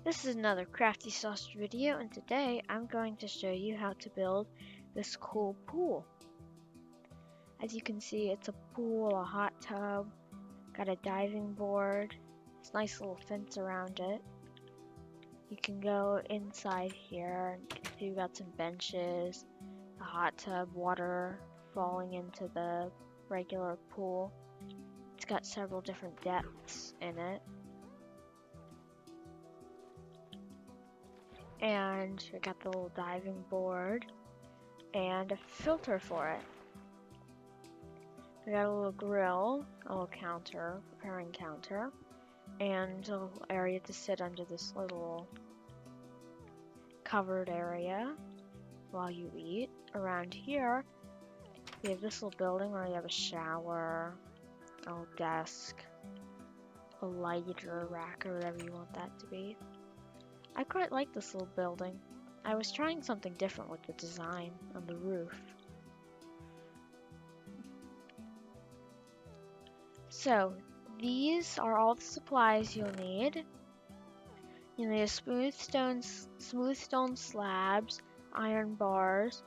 This is another Crafty Sausage video, and today I'm going to show you how to build this cool pool. As you can see, it's a pool, a hot tub, got a diving board, this nice little fence around it. You can go inside here, and you can see we've got some benches, a hot tub, water falling into the regular pool. It's got several different depths in it. And we got the little diving board and a filter for it. We got a little grill, a little counter, preparing counter, and a little area to sit under this little covered area while you eat. Around here, we have this little building where you have a shower, a little desk, a light or a rack or whatever you want that to be. I quite like this little building. I was trying something different with the design on the roof. So, these are all the supplies you'll need. You'll need a smooth stone slabs, iron bars,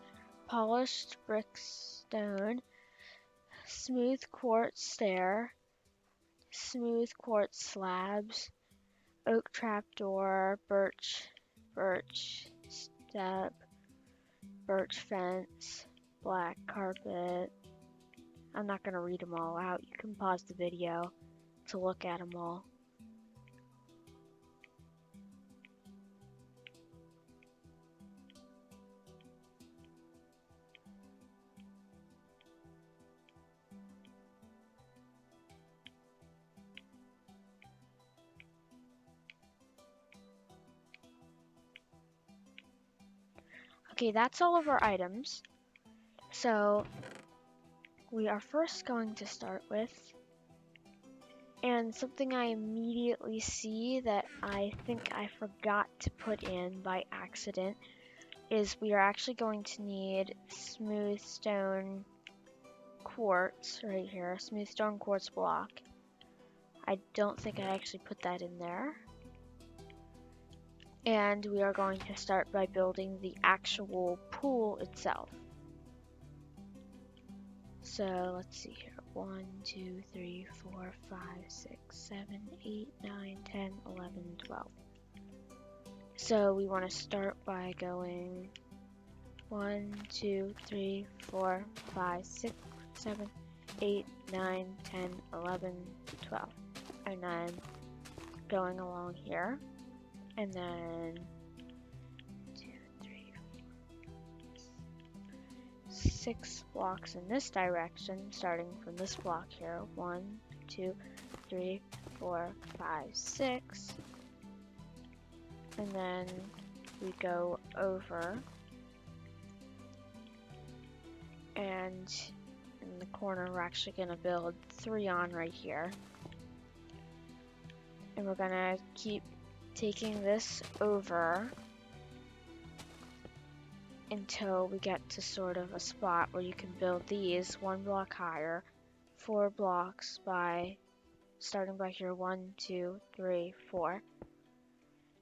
polished brick stone, smooth quartz stair, smooth quartz slabs, oak trapdoor, birch step, birch fence, black carpet. I'm not going to read them all out. You can pause the video to look at them all. Okay, that's all of our items. So we are first going to start with, and something I immediately see that I think I forgot to put in by accident is we are actually going to need smooth stone quartz right here, smooth stone quartz block. I don't think I actually put that in there. And we are going to start by building the actual pool itself. So let's see here. 1, 2, 3, 4, 5, 6, 7, 8, 9, 10, 11, 12. So we want to start by going 1, 2, 3, 4, 5, 6, 7, 8, 9, 10, 11, 12. And then going along here. And then 2, 3, 4, 6 blocks in this direction, starting from this block here. 1, 2, 3, 4, 5, 6. And then we go over. And in the corner, we're actually going to build 3 on right here. And we're going to keep taking this over until we get to sort of a spot where you can build these 1 block higher, 4 blocks by starting by here 1, 2, 3, 4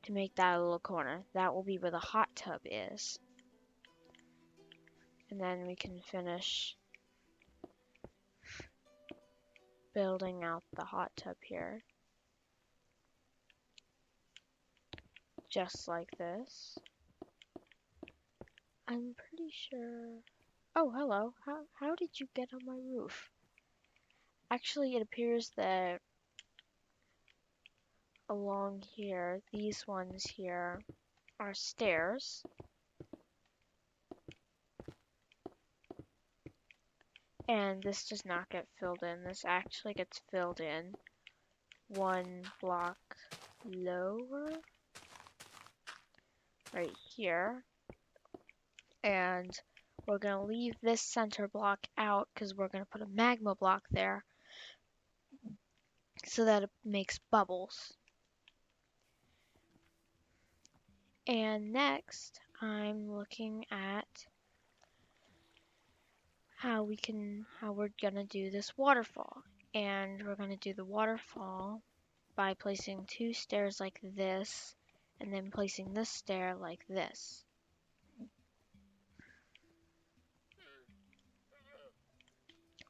to make that a little corner. That will be where the hot tub is. And then we can finish building out the hot tub here. Just like this. I'm pretty sure... Oh, hello. How did you get on my roof? Actually, it appears that along here, these ones here are stairs. And this does not get filled in. This actually gets filled in 1 block lower. Right here. And we're going to leave this center block out because we're going to put a magma block there so that it makes bubbles. And next, I'm looking at how we're going to do this waterfall. And we're going to do the waterfall by placing 2 stairs like this and then placing this stair like this.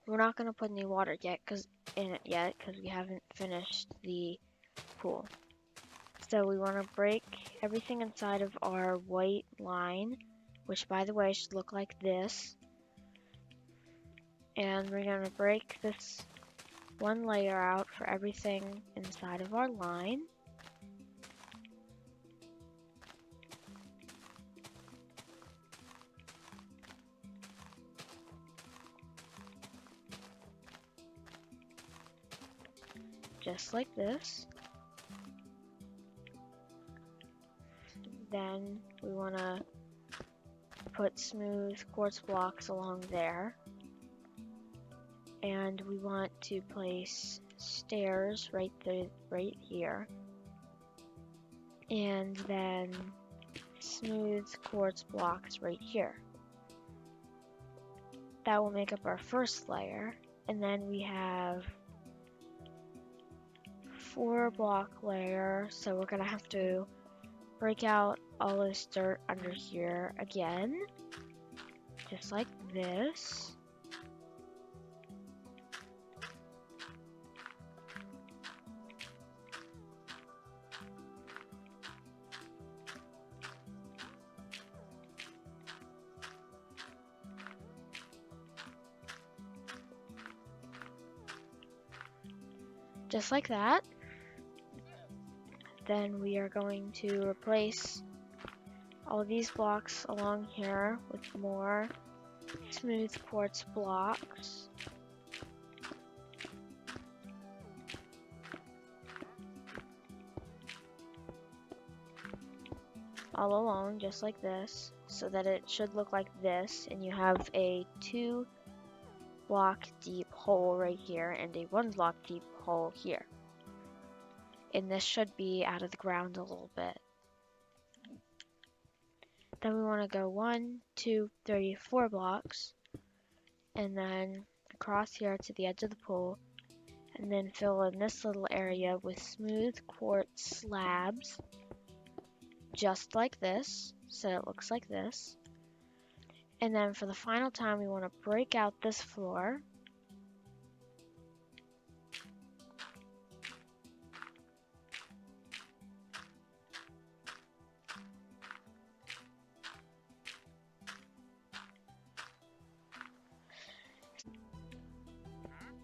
We're not going to put any water in it yet because we haven't finished the pool. So we want to break everything inside of our white line, which by the way should look like this. And we're going to break this one layer out for everything inside of our line. Just like this. Then we want to put smooth quartz blocks along there. And we want to place stairs right here. And then smooth quartz blocks right here. That will make up our first layer. And then we have 4-block layer, so we're gonna have to break out all this dirt under here again, just like this. Just like that. Then we are going to replace all these blocks along here with more smooth quartz blocks. All along, just like this, so that it should look like this, and you have a 2-block deep hole right here and a 1-block deep hole here. And this should be out of the ground a little bit. Then we want to go 1, 2, 3, 4 blocks, and then across here to the edge of the pool, and then fill in this little area with smooth quartz slabs, just like this, so it looks like this. And then for the final time, we want to break out this floor.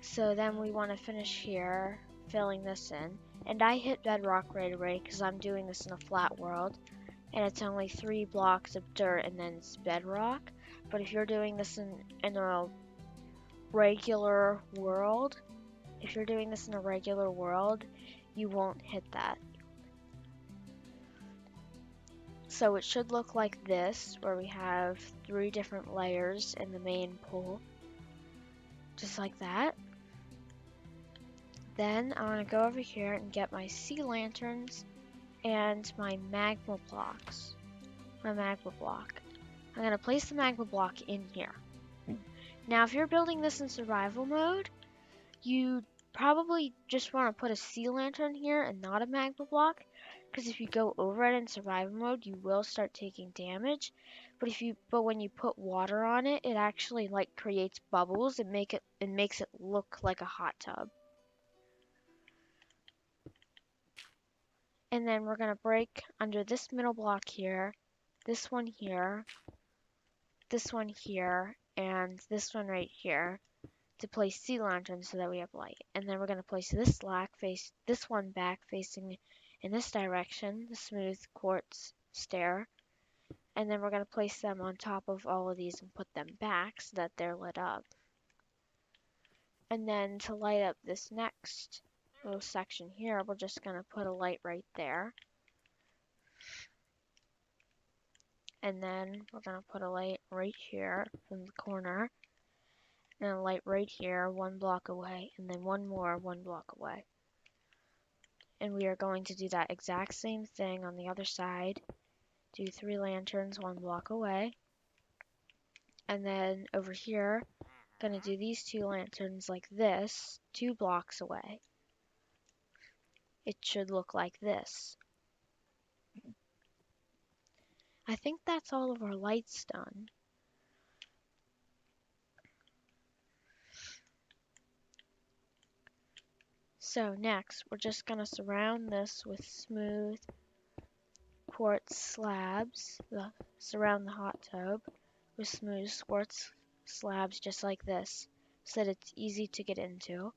So then we want to finish here, filling this in. And I hit bedrock right away because I'm doing this in a flat world. And it's only 3 blocks of dirt and then it's bedrock. But if you're doing this in a regular world, you won't hit that. So it should look like this, where we have 3 different layers in the main pool. Just like that. Then I want to go over here and get my sea lanterns and my magma blocks. My magma block. I'm going to place the magma block in here. Now if you're building this in survival mode, you probably just want to put a sea lantern here and not a magma block, because if you go over it in survival mode, you will start taking damage. But when you put water on it, it actually like creates bubbles and makes it look like a hot tub. And then we're going to break under this middle block here, this one here, this one here, and this one right here to place sea lanterns so that we have light. And then we're going to place this one back facing in this direction, the smooth quartz stair. And then we're going to place them on top of all of these and put them back so that they're lit up. And then to light up this next little section here, we're just going to put a light right there. And then we're going to put a light right here in the corner. And a light right here, 1 block away. And then one more 1 block away. And we are going to do that exact same thing on the other side. Do 3 lanterns 1 block away. And then over here, going to do these 2 lanterns like this, 2 blocks away. It should look like this. I think that's all of our lights done. So next, we're just gonna surround this with smooth quartz slabs. Surround the hot tub with smooth quartz slabs just like this, so that it's easy to get into.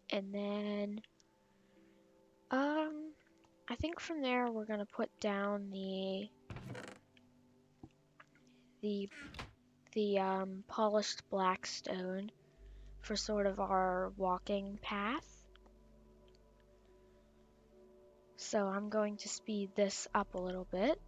And then, I think from there we're gonna put down the polished black stone for sort of our walking path. So I'm going to speed this up a little bit.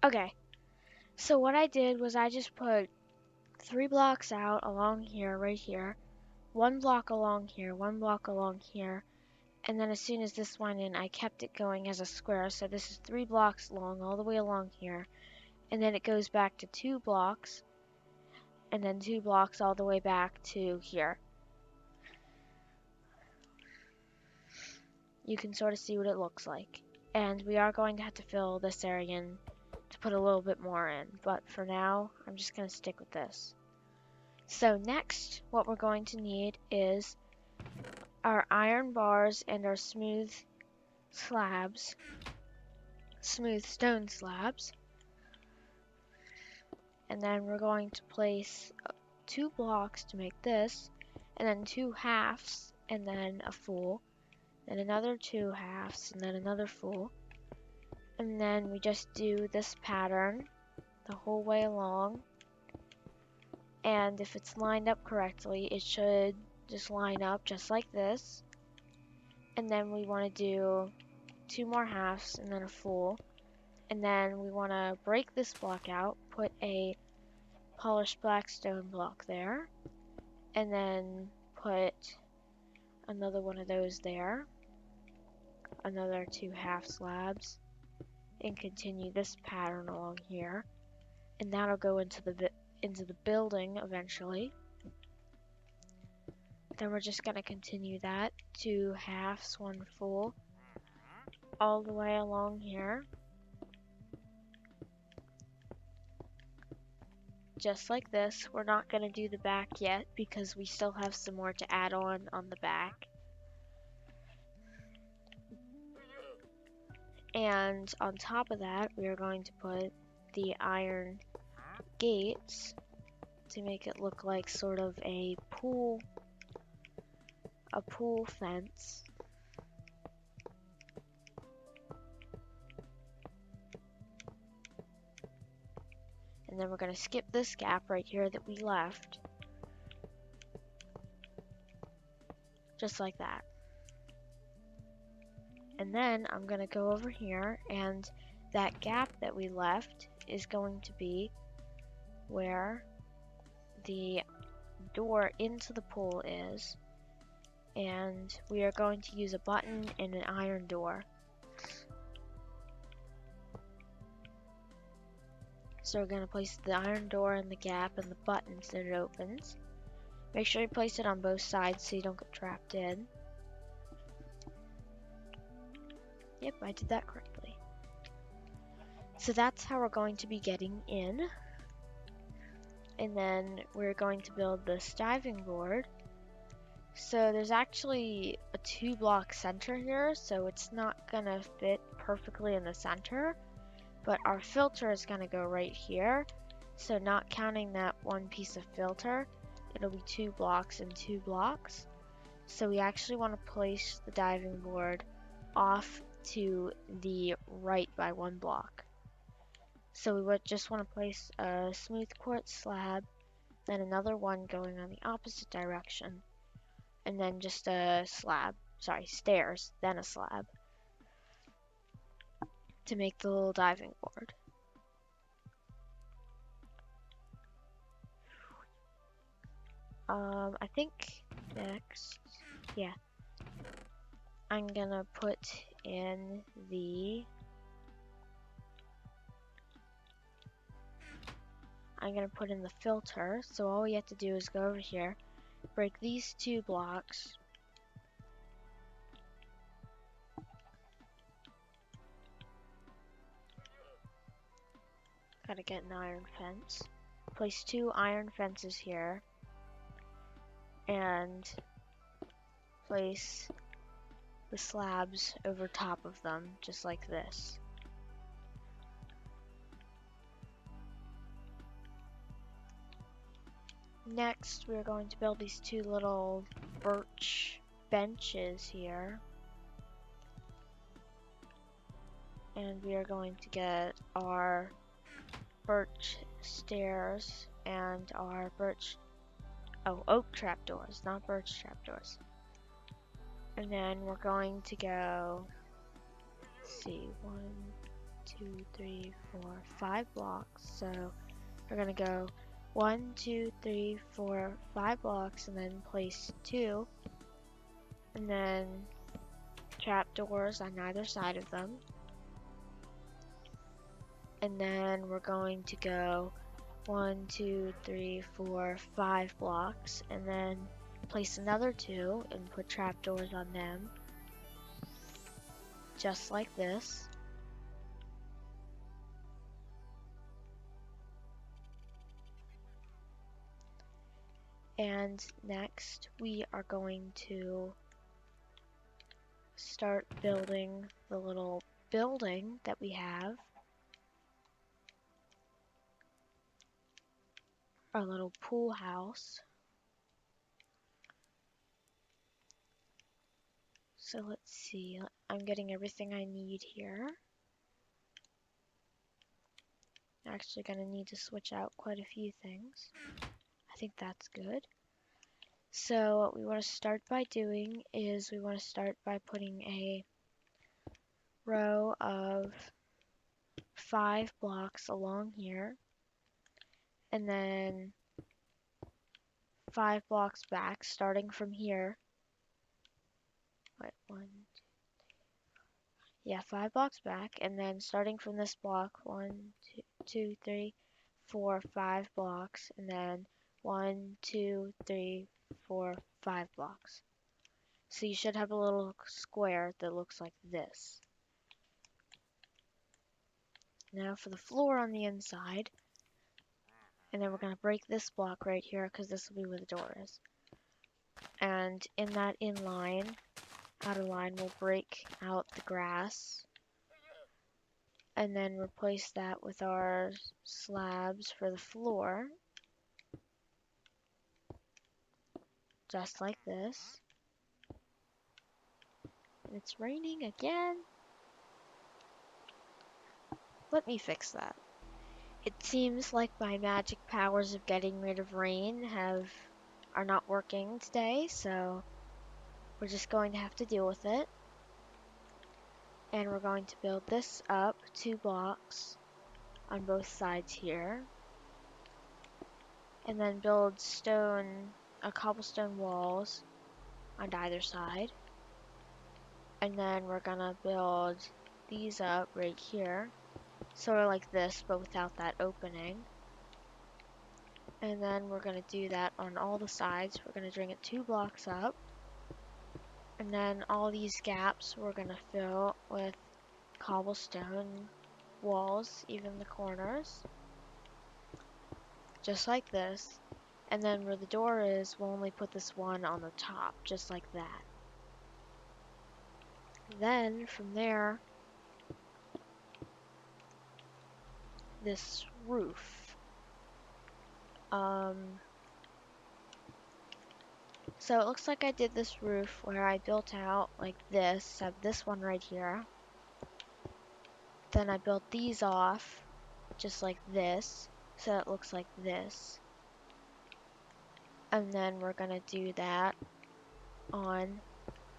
Okay, so what I did was I just put 3 blocks out along here, right here, 1 block along here, 1 block along here, and then as soon as this went in, I kept it going as a square. So this is 3 blocks long all the way along here, and then it goes back to 2 blocks, and then 2 blocks all the way back to here. You can sort of see what it looks like. And we are going to have to fill this area in to put a little bit more in, but for now, I'm just going to stick with this. So next, what we're going to need is our iron bars and our smooth slabs, smooth stone slabs. And then we're going to place 2 blocks to make this, and then 2 halves, and then a full, then another 2 halves, and then another full. And then we just do this pattern the whole way along. And if it's lined up correctly, it should just line up just like this. And then we want to do 2 more halves and then a full. And then we want to break this block out, put a polished black stone block there, and then put another one of those there, another 2 half slabs, and continue this pattern along here. And that'll go into the building eventually. Then we're just going to continue that, 2 halves, 1 full, all the way along here. Just like this. We're not going to do the back yet because we still have some more to add on the back. And on top of that, we are going to put the iron gates to make it look like sort of a pool fence. And then we're going to skip this gap right here that we left. Just like that. And then I'm going to go over here, and that gap that we left is going to be where the door into the pool is. And we are going to use a button and an iron door. So we're going to place the iron door in the gap and the button so it opens. Make sure you place it on both sides so you don't get trapped in. Yep, I did that correctly. So that's how we're going to be getting in. And then we're going to build this diving board. So there's actually a 2-block center here, so it's not going to fit perfectly in the center. But our filter is going to go right here. So not counting that one piece of filter, it'll be 2 blocks and 2 blocks. So we actually want to place the diving board off to the right by 1 block. So we would just want to place a smooth quartz slab, then another one going on the opposite direction. and then just a slab, sorry, stairs, then a slab to make the little diving board. I think next, yeah, I'm gonna put in the, filter. So all we have to do is go over here, break these 2 blocks, gotta get an iron fence, place 2 iron fences here, and place the slabs over top of them, just like this. Next, we're going to build these 2 little birch benches here. And we are going to get our birch stairs and our oak trapdoors, not birch trapdoors. And then we're going to go, let's see, 1, 2, 3, 4, 5 blocks. So we're gonna go 1, 2, 3, 4, 5 blocks, and then place 2, and then trapdoors on either side of them. And then we're going to go 1, 2, 3, 4, 5 blocks, and then place another 2 and put trapdoors on them, just like this. And next we are going to start building the little building that we have, our little pool house. So let's see, I'm getting everything I need here. Actually gonna need to switch out quite a few things. I think that's good. So what we want to start by doing is we want to start by putting a row of 5 blocks along here, and then 5 blocks back, starting from here. Wait, 5 blocks back, and then starting from this block, 1, 2, 3, 4, 5 blocks, and then 1, 2, 3, 4, 5 blocks. So you should have a little square that looks like this. Now for the floor on the inside, and then we're going to break this block right here because this will be where the door is. And in that outer line, we'll break out the grass and then replace that with our slabs for the floor, just like this. And it's raining again. Let me fix that. It seems like my magic powers of getting rid of rain are not working today, so we're just going to have to deal with it. And we're going to build this up 2 blocks on both sides here. And then build cobblestone walls on either side. And then we're gonna build these up right here, sort of like this, but without that opening. And then we're gonna do that on all the sides. We're gonna bring it 2 blocks up. And then all these gaps we're gonna fill with cobblestone walls, even the corners. Just like this. And then where the door is, we'll only put this one on the top, just like that. Then, from there, this roof. So it looks like I did this roof where I built out like this. I have this one right here. Then I built these off, just like this, so it looks like this. And then we're gonna do that on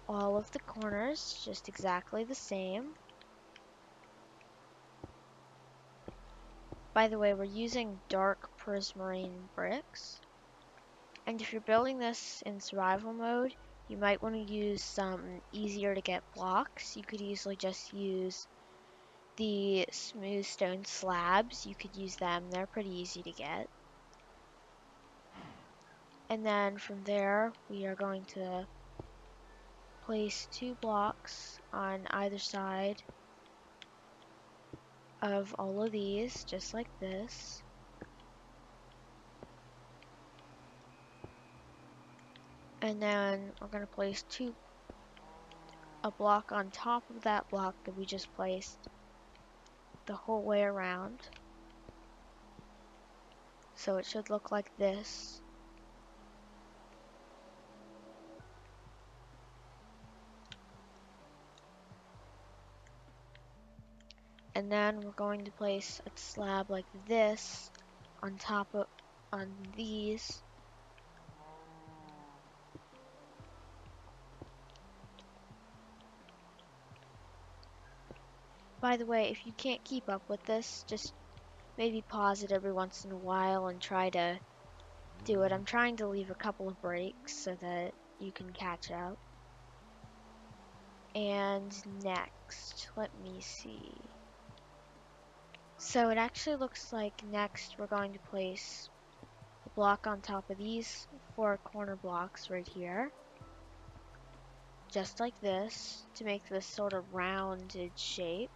all of the corners, just exactly the same. By the way, we're using dark prismarine bricks. And if you're building this in survival mode, you might want to use some easier to get blocks. You could easily just use the smooth stone slabs. You could use them, they're pretty easy to get. And then from there, we are going to place 2 blocks on either side of all of these, just like this. And then we're going to place a block on top of that block that we just placed the whole way around. So it should look like this. And then we're going to place a slab like this on these. By the way, if you can't keep up with this, just maybe pause it every once in a while and try to do it. I'm trying to leave a couple of breaks so that you can catch up. And next, let me see. So it actually looks like next we're going to place a block on top of these 4 corner blocks right here. Just like this, to make this sort of rounded shape.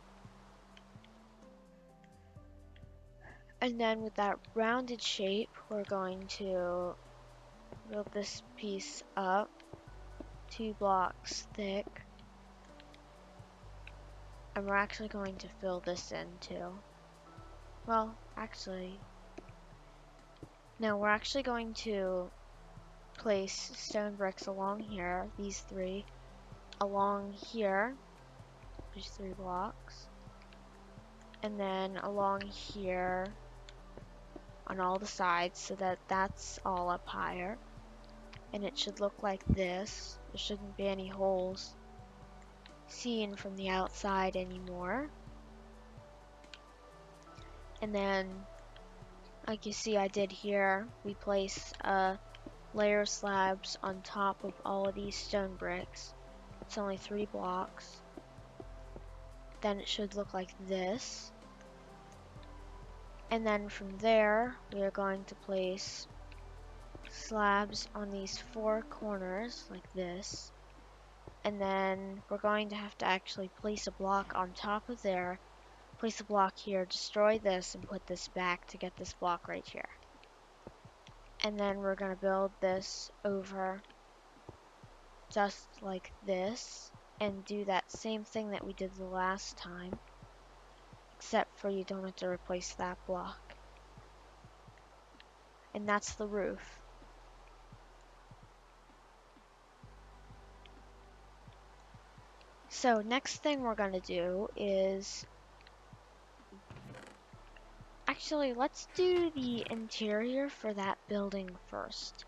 And then with that rounded shape, we're going to build this piece up 2 blocks thick. And we're actually going to fill this in too. Well, actually, no, we're actually going to place stone bricks along here, these 3, along here, these 3 blocks, and then along here on all the sides so that that's all up higher. And it should look like this. There shouldn't be any holes seen from the outside anymore. And then, like you see I did here, we place layer of slabs on top of all of these stone bricks. It's only 3 blocks. Then it should look like this. And then from there, we are going to place slabs on these 4 corners like this. And then we're going to have to actually place a block on top of there, place a block here, destroy this, and put this back to get this block right here. And then we're going to build this over just like this, and do that same thing that we did the last time, except for you don't have to replace that block. And that's the roof. So next thing we're going to do is, actually let's do the interior for that building first.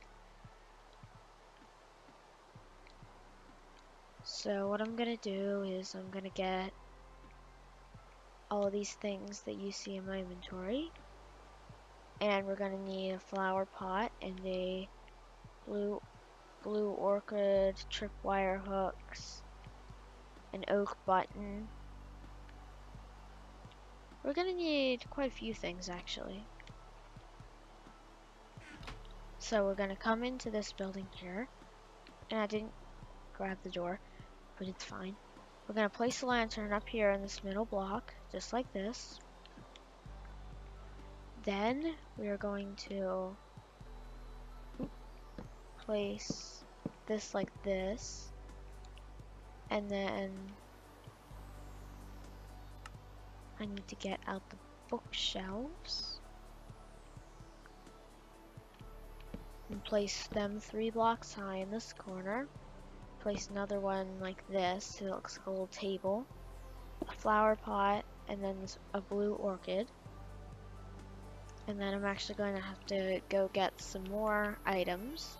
So what I'm going to do is I'm going to get all of these things that you see in my inventory. And we're going to need a flower pot and a blue orchid, tripwire hooks, an oak button. We're going to need quite a few things actually. So we're going to come into this building here. And I didn't grab the door, but it's fine. We're going to place a lantern up here in this middle block, just like this. Then we are going to place this like this. And then I need to get out the bookshelves and place them 3 blocks high in this corner. Place another one like this, so it looks like a little table, a flower pot, and then a blue orchid. And then I'm actually going to have to go get some more items.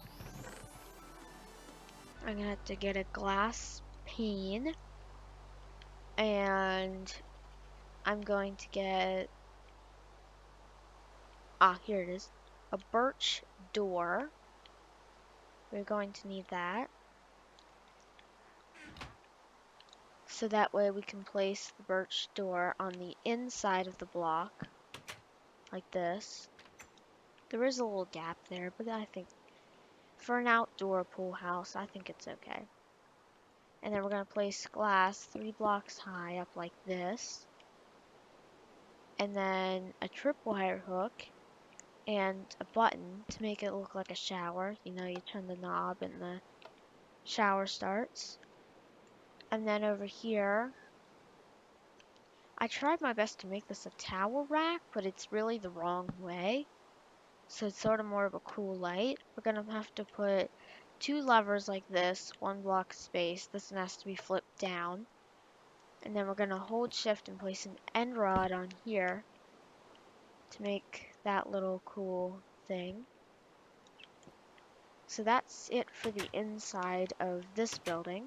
I'm gonna have to get a glass pane, and I'm going to get, here it is, a birch door. We're going to need that. So that way we can place the birch door on the inside of the block, like this. There is a little gap there, but I think for an outdoor pool house, I think it's okay. And then we're going to place glass 3 blocks high up like this. And then a tripwire hook and a button to make it look like a shower. You know, you turn the knob and the shower starts. And then over here, I tried my best to make this a towel rack, but it's really the wrong way. So it's sort of more of a cool light. We're going to have to put 2 levers like this, 1 block space. This one has to be flipped down. And then we're going to hold shift and place an end rod on here to make that little cool thing. So that's it for the inside of this building.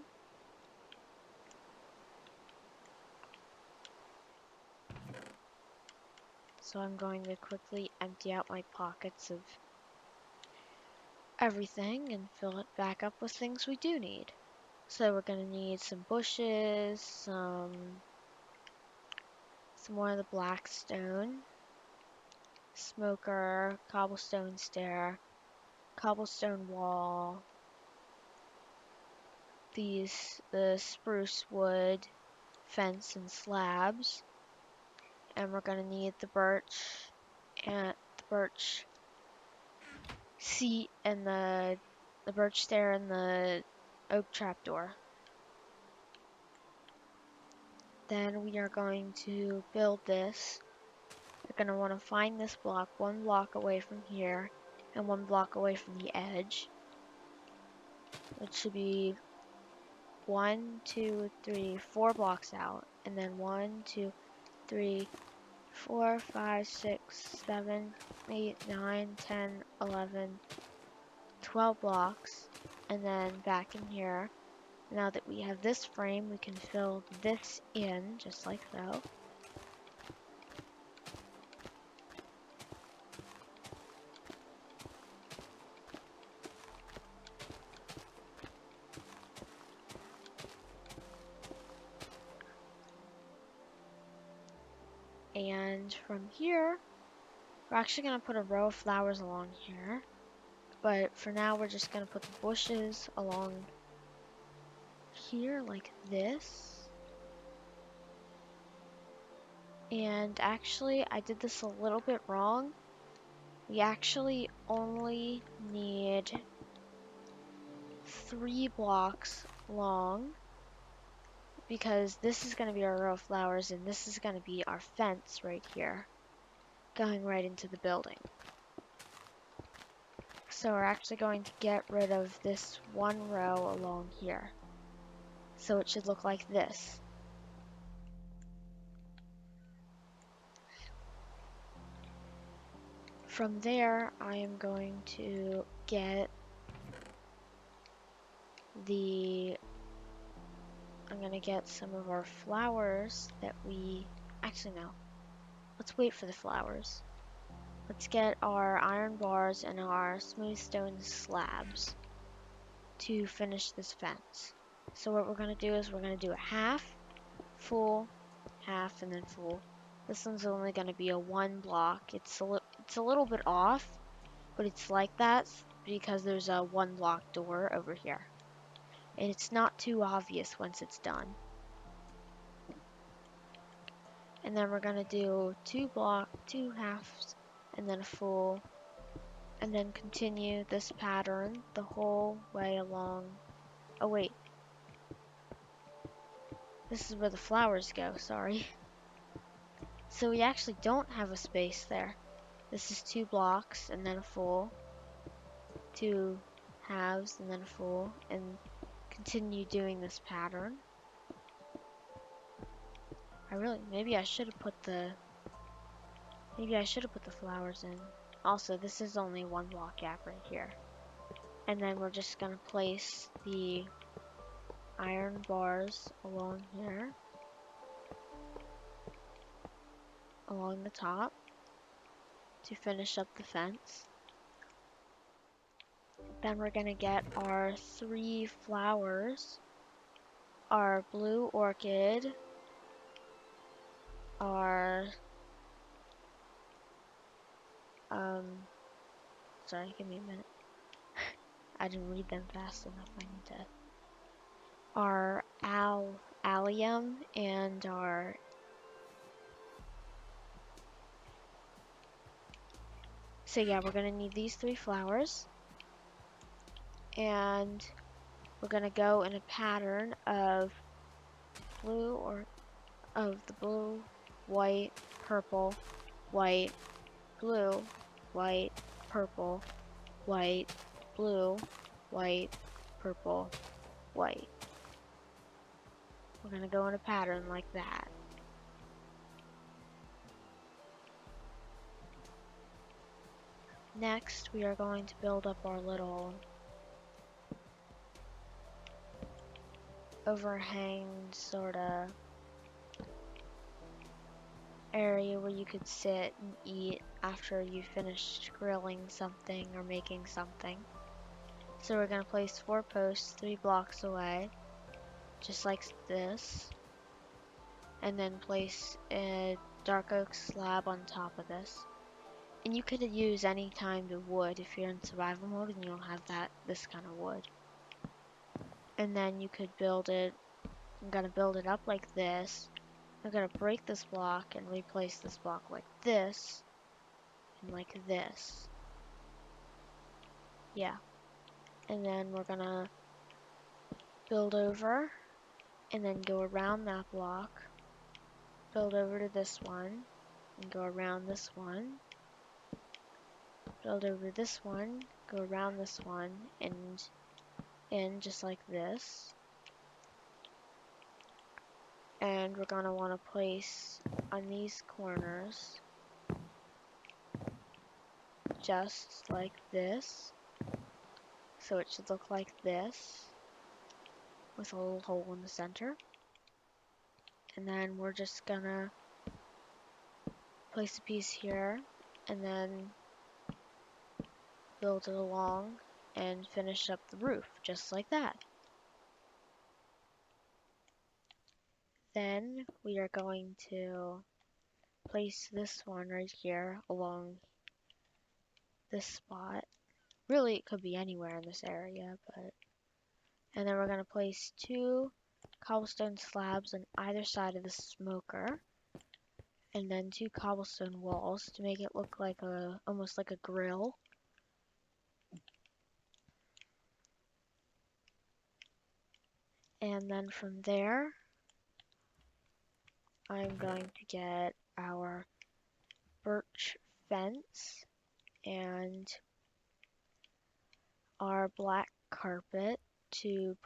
So I'm going to quickly empty out my pockets of everything and fill it back up with things we do need. So we're going to need some bushes, some more of the black stone, smoker, cobblestone stair, cobblestone wall, the spruce wood fence and slabs, and we're going to need the birch seat and the birch stair and the oak trapdoor. Then we are going to build this. You're going to want to find this block 1 block away from here and 1 block away from the edge. It should be 1, 2, 3, 4 blocks out, and then 1, 2, 3, 4, 5, 6, 7, 8, 9, 10, 11, 12 blocks, and then back in here. Now that we have this frame, we can fill this in, just like so. And from here, we're actually going to put a row of flowers along here. But for now, we're just going to put the bushes along here like this. And actually, I did this a little bit wrong. We actually only need 3 blocks long, because this is going to be our row of flowers and this is going to be our fence right here, going right into the building. So we're actually going to get rid of this 1 row along here. So it should look like this. From there, I am going to get I'm going to get some of our flowers that actually no, let's wait for the flowers. Let's get our iron bars and our smooth stone slabs to finish this fence. So what we're going to do is we're going to do a half, full, half, and then full. This one's only going to be a 1 block. It's a little bit off, but it's like that because there's a 1 block door over here. And it's not too obvious once it's done. And then we're going to do 2 halves, and then a full, and then continue this pattern the whole way along. Oh wait, this is where the flowers go, sorry. So we actually don't have a space there. This is 2 blocks and then a full, 2 halves and then a full, and continue doing this pattern. Maybe I should have put the flowers in. Also, this is only 1 block gap right here. And then we're just gonna place the iron bars along here, along the top, to finish up the fence. Then we're gonna get our 3 flowers, our blue orchid, our, sorry, give me a minute. I didn't read them fast enough, I need to. Our allium and our so yeah, we're gonna need these 3 flowers, and we're gonna go in a pattern of blue or of the blue, white, purple, white, blue, white, purple, white, blue, white, purple, white. We're gonna go in a pattern like that. Next, we are going to build up our little overhang sorta area where you could sit and eat after you finished grilling something or making something. So we're gonna place 4 posts 3 blocks away, just like this, and then place a dark oak slab on top of this. And you could use any kind of wood if you're in survival mode and you don't have this kind of wood. And then you could build it. I'm gonna build it up like this. I'm gonna break this block and replace this block like this and like this. Yeah. And then we're gonna build over and then go around that block. Build over to this one and go around this one. Build over this one, go around this one, and in just like this. And we're gonna want to place on these corners just like this. So it should look like this with a little hole in the center. And then we're just gonna place a piece here and then build it along and finish up the roof just like that. Then we are going to place this one right here along this spot. Really, it could be anywhere in this area, but... And then we're going to place 2 cobblestone slabs on either side of the smoker, and then 2 cobblestone walls to make it look like almost like a grill. And then from there, I'm going to get our birch fence and our black carpet to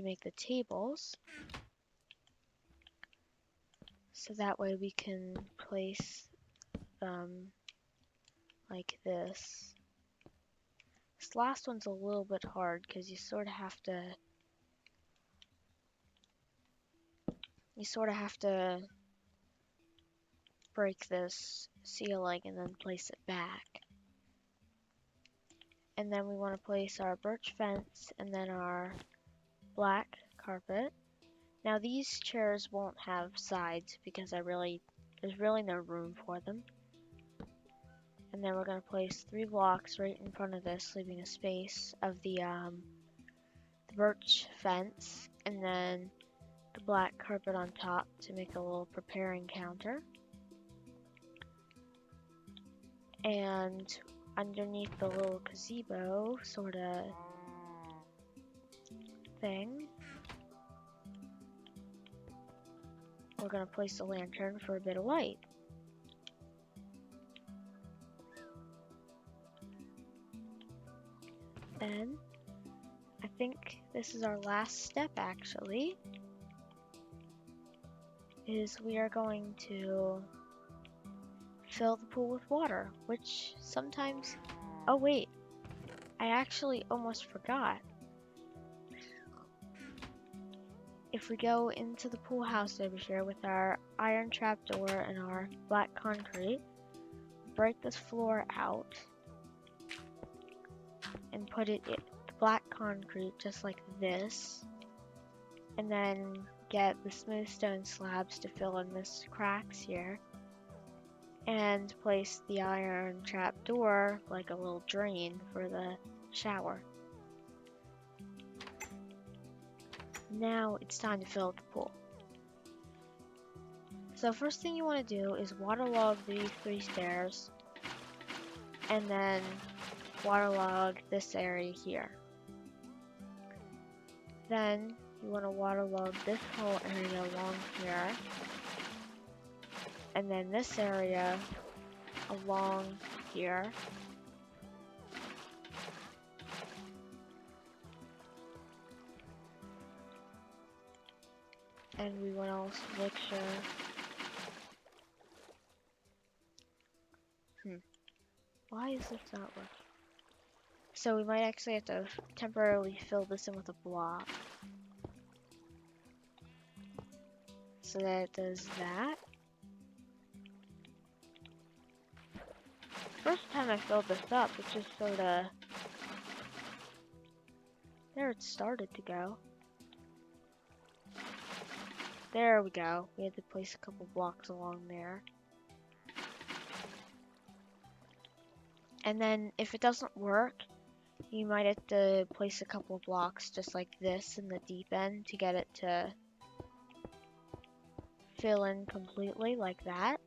make the tables. So that way we can place them like this. This last one's a little bit hard because you sort of have to break this ceiling and then place it back. And then we want to place our birch fence and then our black carpet. Now these chairs won't have sides because there's really no room for them. And then we're going to place 3 blocks right in front of this, leaving a space of the birch fence, and then the black carpet on top to make a little preparing counter. And underneath the little gazebo sort of thing, we're going to place a lantern for a bit of light. Then, I think this is our last step actually, is we are going to fill the pool with water, which sometimes, oh wait, I actually almost forgot. If we go into the pool house over here with our iron trapdoor and our black concrete, break this floor out and put it in the black concrete just like this, and then get the smooth stone slabs to fill in this cracks here, and place the iron trapdoor like a little drain for the shower. Now it's time to fill up the pool. So first thing you want to do is waterlog these 3 stairs, and then waterlog this area here. Then you want to waterlog this whole area along here, and then this area along here. And we want to also make sure. Why is this not working? So we might actually have to temporarily fill this in with a block. So that it does that. First time I filled this up, it just sorta... There it started to go. There we go. We had to place a couple blocks along there. And then if it doesn't work, you might have to place a couple blocks just like this in the deep end to get it to fill in completely like that.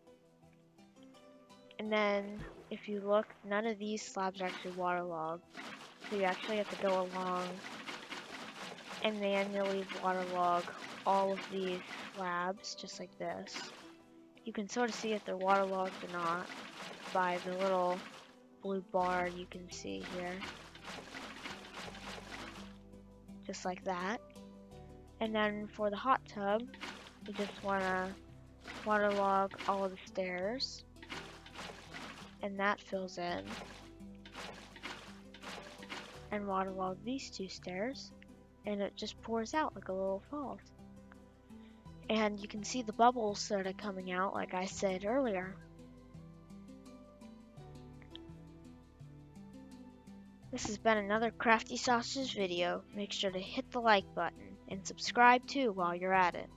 And then if you look, none of these slabs are actually waterlogged. So you actually have to go along and manually waterlog all of these slabs just like this. You can sort of see if they're waterlogged or not by the little blue bar you can see here. Just like that. And then for the hot tub, you just want to waterlog all of the stairs. And that fills in. And waterlog these 2 stairs. And it just pours out like a little falls. And you can see the bubbles that are coming out like I said earlier. This has been another Crafty Sausage video. Make sure to hit the like button and subscribe too while you're at it.